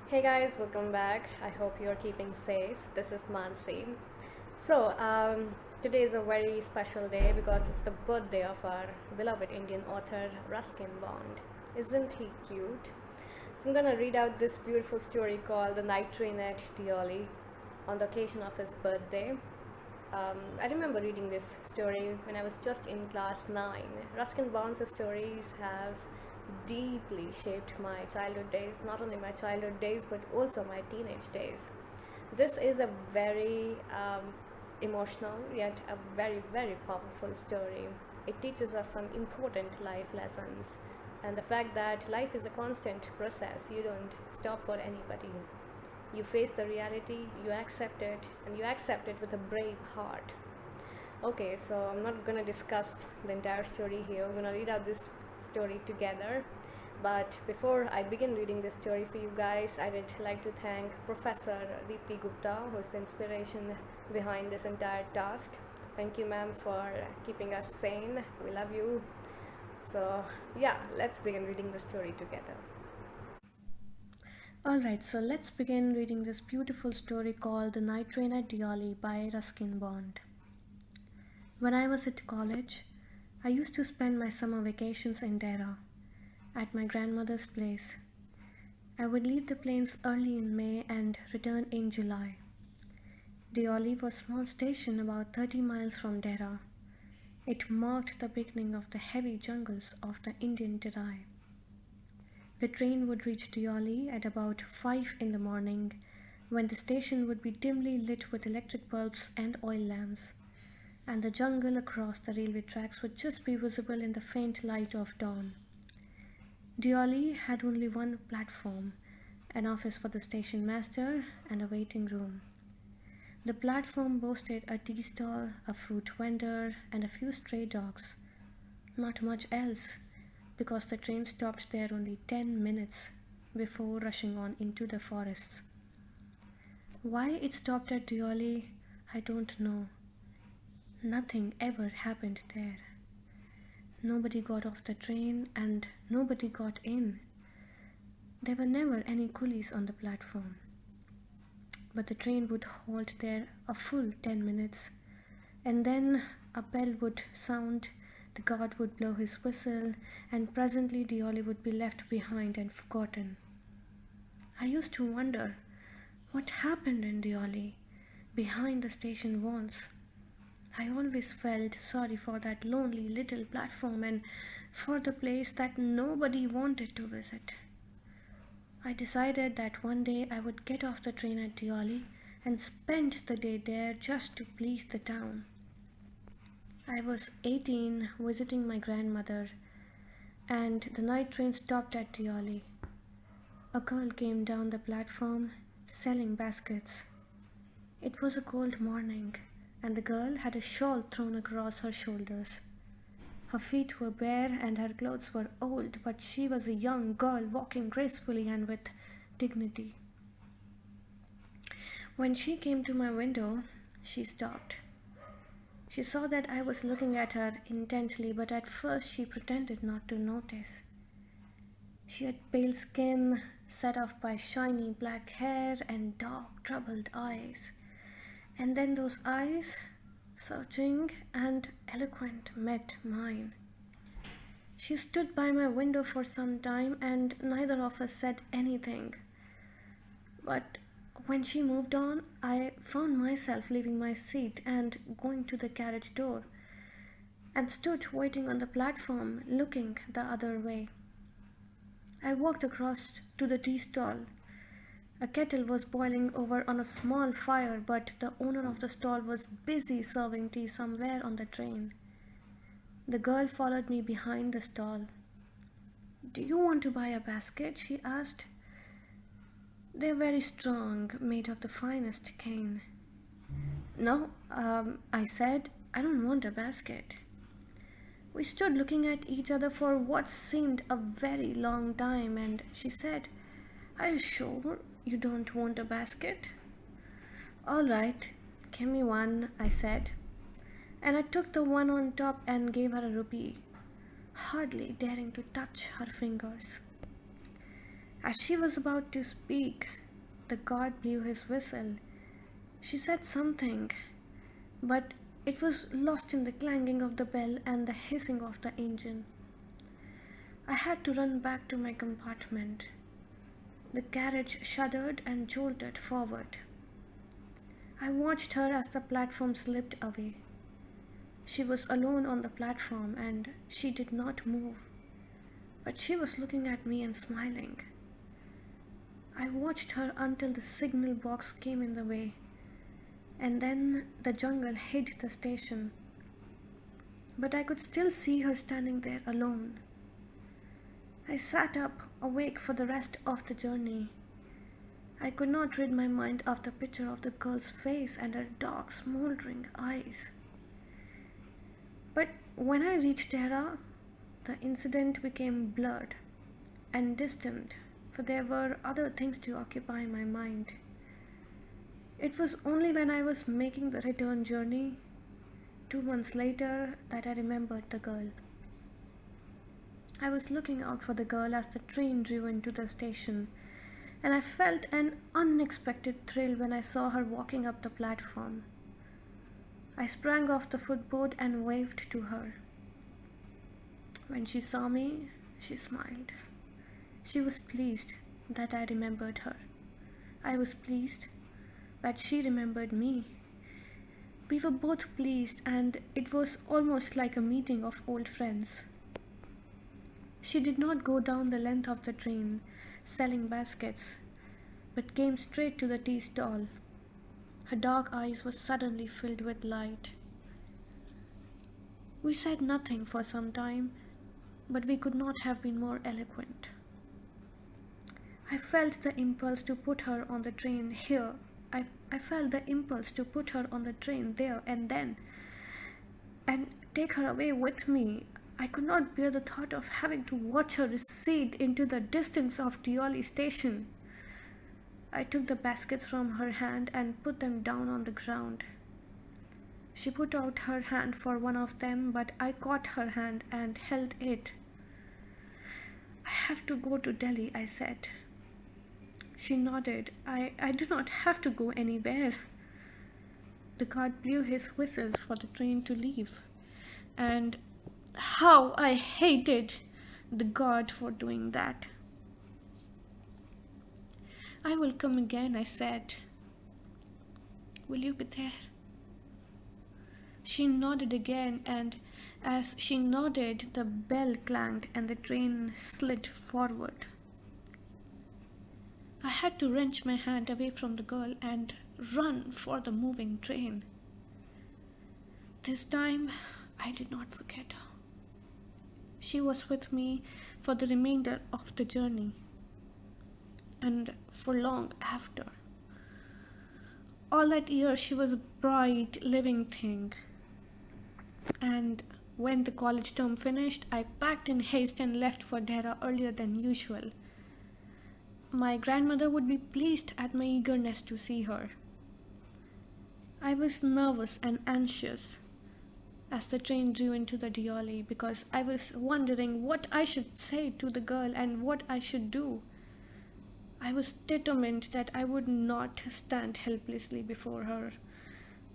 Hey guys, welcome back. I hope you're keeping safe. This is Mansi. So, today is a very special day because it's the birthday of our beloved Indian author Ruskin Bond. Isn't he cute? So, I'm gonna read out this beautiful story called The Night Train at Deoli on the occasion of his birthday. I remember reading this story when I was just in class 9. Ruskin Bond's stories have deeply shaped my childhood days, not only my childhood days but also my teenage days. This is a very emotional yet a very, very powerful story. It teaches us some important life lessons and the fact that life is a constant process. You don't stop for anybody. You face the reality, you accept it, and you accept it with a brave heart. Okay, so I'm not gonna discuss the entire story here. We're gonna read out this story together. But before I begin reading this story for you guys, I would like to thank Professor Deepti Gupta, who is the inspiration behind this entire task. Thank you, ma'am, for keeping us sane. We love you. So, yeah, let's begin reading the story together. Alright, so let's begin reading this beautiful story called The Night Train at Deoli by Ruskin Bond. When I was at college, I used to spend my summer vacations in Dera, at my grandmother's place. I would leave the plains early in May and return in July. Deoli was a small station about 30 miles from Dera. It marked the beginning of the heavy jungles of the Indian Terai. The train would reach Deoli at about 5 in the morning, when the station would be dimly lit with electric bulbs and oil lamps, and the jungle across the railway tracks would just be visible in the faint light of dawn. Deoli had only one platform, an office for the station master, and a waiting room. The platform boasted a tea stall, a fruit vendor, and a few stray dogs. Not much else, because the train stopped there only 10 minutes before rushing on into the forests. Why it stopped at Deoli, I don't know. Nothing ever happened there. Nobody got off the train and nobody got in. There were never any coolies on the platform. But the train would halt there a full 10 minutes, and then a bell would sound, the guard would blow his whistle, and presently Deoli would be left behind and forgotten. I used to wonder what happened in Deoli, behind the station walls. I always felt sorry for that lonely little platform and for the place that nobody wanted to visit. I decided that one day I would get off the train at Deoli and spend the day there just to please the town. I was 18, visiting my grandmother, and the night train stopped at Deoli. A girl came down the platform selling baskets. It was a cold morning, and the girl had a shawl thrown across her shoulders. Her feet were bare and her clothes were old, but she was a young girl walking gracefully and with dignity. When she came to my window, she stopped. She saw that I was looking at her intently, but at first she pretended not to notice. She had pale skin, set off by shiny black hair and dark, troubled eyes. And then those eyes, searching and eloquent, met mine. She stood by my window for some time, and neither of us said anything. But when she moved on, I found myself leaving my seat and going to the carriage door, and stood waiting on the platform, looking the other way. I walked across to the tea stall. A kettle was boiling over on a small fire, but the owner of the stall was busy serving tea somewhere on the train. The girl followed me behind the stall. "Do you want to buy a basket?" she asked. "They're very strong, made of the finest cane." "No," I said, "I don't want a basket." We stood looking at each other for what seemed a very long time, and she said, "Are you sure you don't want a basket?" "All right, give me one," I said, and I took the one on top and gave her a rupee, hardly daring to touch her fingers. As she was about to speak, the guard blew his whistle. She said something, but it was lost in the clanging of the bell and the hissing of the engine. I had to run back to my compartment. The carriage shuddered and jolted forward. I watched her as the platform slipped away. She was alone on the platform and she did not move, but she was looking at me and smiling. I watched her until the signal box came in the way, and then the jungle hid the station. But I could still see her standing there alone. I sat up, awake for the rest of the journey. I could not rid my mind of the picture of the girl's face and her dark, smoldering eyes. But when I reached Tehra, the incident became blurred and distant, for there were other things to occupy my mind. It was only when I was making the return journey, 2 months later, that I remembered the girl. I was looking out for the girl as the train drew into the station, and I felt an unexpected thrill when I saw her walking up the platform. I sprang off the footboard and waved to her. When she saw me, she smiled. She was pleased that I remembered her. I was pleased that she remembered me. We were both pleased, and it was almost like a meeting of old friends. She did not go down the length of the train selling baskets, but came straight to the tea stall. Her dark eyes were suddenly filled with light. We said nothing for some time, but we could not have been more eloquent. I felt the impulse to put her on the train here. I felt the impulse to put her on the train there and then, and take her away with me. I could not bear the thought of having to watch her recede into the distance of Deoli station. I took the baskets from her hand and put them down on the ground. She put out her hand for one of them, but I caught her hand and held it. I have to go to Delhi, I said. She nodded. I do not have to go anywhere. The guard blew his whistle for the train to leave, and how I hated the guard for doing that. I will come again, I said. Will you be there? She nodded again, and as she nodded, the bell clanged and the train slid forward. I had to wrench my hand away from the girl and run for the moving train. This time, I did not forget her. She was with me for the remainder of the journey, and for long after. All that year, she was a bright, living thing. And when the college term finished, I packed in haste and left for Dehra earlier than usual. My grandmother would be pleased at my eagerness to see her. I was nervous and anxious as the train drew into the Deoli because I was wondering what I should say to the girl and what I should do. I was determined that I would not stand helplessly before her,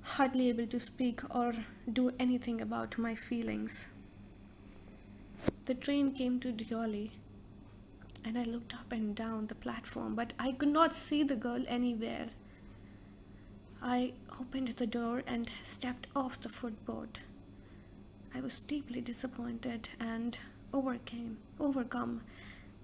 hardly able to speak or do anything about my feelings. The train came to Deoli, and I looked up and down the platform, but I could not see the girl anywhere. I opened the door and stepped off the footboard. I was deeply disappointed and overcome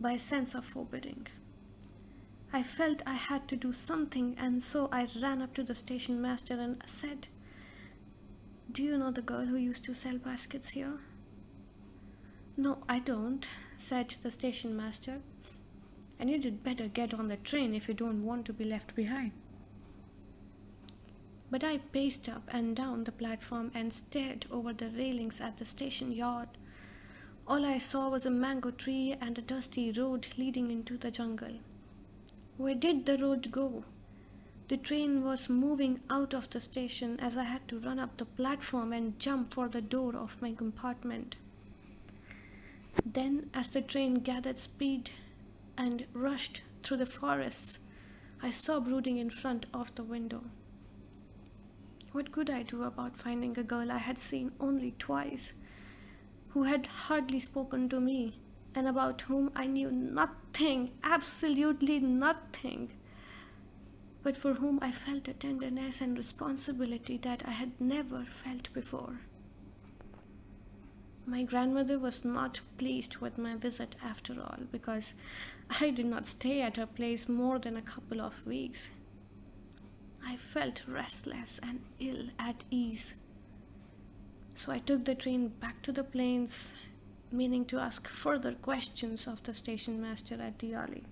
by a sense of foreboding. I felt I had to do something, and so I ran up to the station master and said, "Do you know the girl who used to sell baskets here?" "No, I don't," said the station master. "And you'd better get on the train if you don't want to be left behind." But I paced up and down the platform and stared over the railings at the station yard. All I saw was a mango tree and a dusty road leading into the jungle. Where did the road go? The train was moving out of the station as I had to run up the platform and jump for the door of my compartment. Then, as the train gathered speed, and rushed through the forests I saw brooding in front of the window. What could I do about finding a girl I had seen only twice, who had hardly spoken to me, and about whom I knew nothing, absolutely nothing, but for whom I felt a tenderness and responsibility that I had never felt before? My grandmother was not pleased with my visit after all, because I did not stay at her place more than a couple of weeks. I felt restless and ill at ease. So I took the train back to the plains, meaning to ask further questions of the station master at Deoli.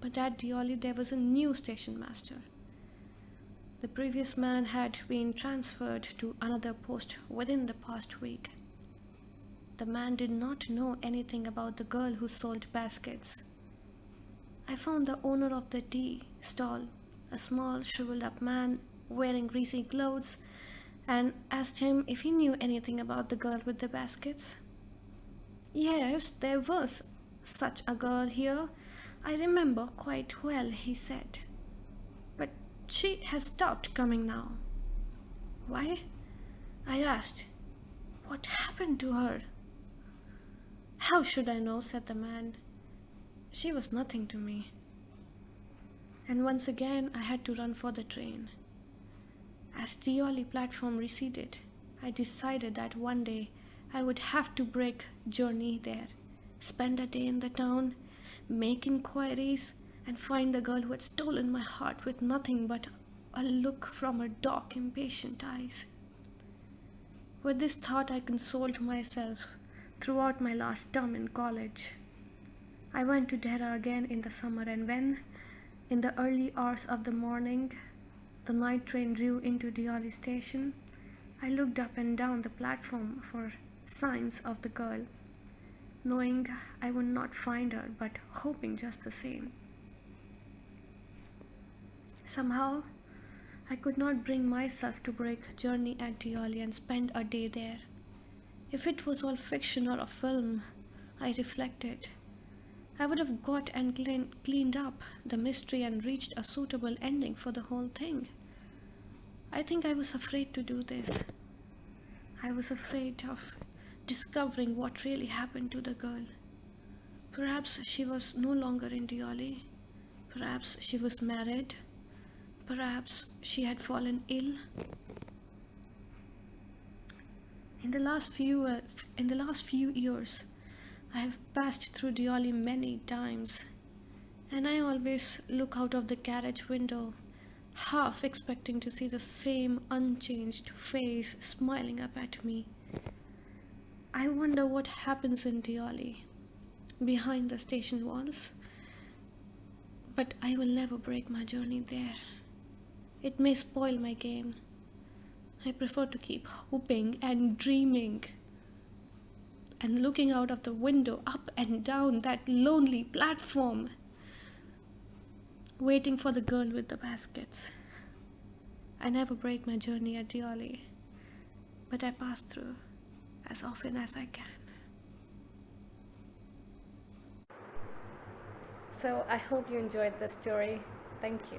But at Deoli there was a new station master. The previous man had been transferred to another post within the past week. The man did not know anything about the girl who sold baskets. I found the owner of the tea stall, a small shriveled up man wearing greasy clothes, and asked him if he knew anything about the girl with the baskets. Yes, there was such a girl here. I remember quite well, he said. But she has stopped coming now. Why? I asked. What happened to her? How should I know, said the man. She was nothing to me. And once again I had to run for the train. As the Deoli platform receded, I decided that one day I would have to break journey there, spend a day in the town, make inquiries, and find the girl who had stolen my heart with nothing but a look from her dark, impatient eyes. With this thought, I consoled myself throughout my last term in college. I went to Dehra again in the summer, and when, in the early hours of the morning, the night train drew into Deoli station, I looked up and down the platform for signs of the girl, knowing I would not find her, but hoping just the same. Somehow, I could not bring myself to break journey at Deoli and spend a day there. If it was all fiction or a film, I reflected, I would have got and cleaned up the mystery and reached a suitable ending for the whole thing. I think I was afraid to do this. I was afraid of discovering what really happened to the girl. Perhaps she was no longer in Deoli. Perhaps she was married. Perhaps she had fallen ill. In the last few years, I have passed through Deoli many times, and I always look out of the carriage window, half expecting to see the same unchanged face smiling up at me. I wonder what happens in Deoli, behind the station walls, but I will never break my journey there. It may spoil my game. I prefer to keep hoping and dreaming and looking out of the window up and down that lonely platform, waiting for the girl with the baskets. I never break my journey at Deoli, but I pass through as often as I can. So I hope you enjoyed the story. Thank you.